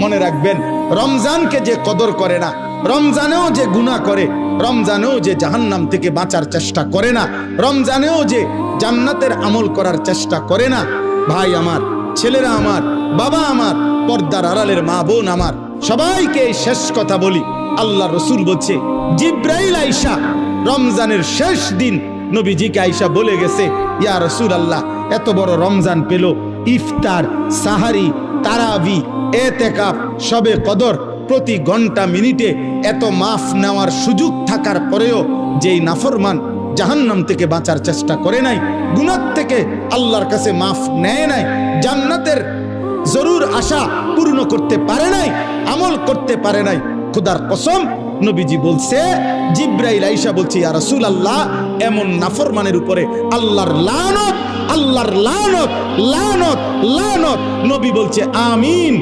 মনে রাখবেন, রমজানকে যে কদর করে না, রমজানেও যে গুনাহ করে, রমজানেও যে জাহান্নাম থেকে বাঁচার চেষ্টা করে না, রমজানেও যে জান্নাতের আমল করার চেষ্টা করে না, ভাই আমার, ছেলেরা আমার, বাবা আমার, পর্দার আড়ালের মা বোন আমার, সবাইকে এই শেষ কথা বলি। আল্লাহ রসুল বলছে, জিব্রাইল আইসা রমজানের শেষ দিন নবীজিকে আইসা বলে গেছে, ইয়া রসুল আল্লাহ, এত বড় রমজান পেল, ইফতার, সাহারি, তারাবি, এতেকাফ, শবে কদর, প্রতি ঘন্টা মিনিটে এত মাফ নেওয়ার সুযোগ থাকার পরেও যেই নাফরমান জাহান্নাম থেকে বাঁচার চেষ্টা করে নাই, গুনাহ থেকে আল্লাহর কাছে মাফ নেয় নাই, জান্নাতের জরুর আশা পূর্ণ করতে পারে নাই, আমল করতে পারে নাই, খোদার কসম নবীজি বলছে, জিব্রাইল আইসা বলছে, ইয়া রাসূলুল্লাহ, এমন নাফরমানের উপরে আল্লাহর লানত, আল্লাহর লানত, লানত, লানত। নবী বলছে আমিন।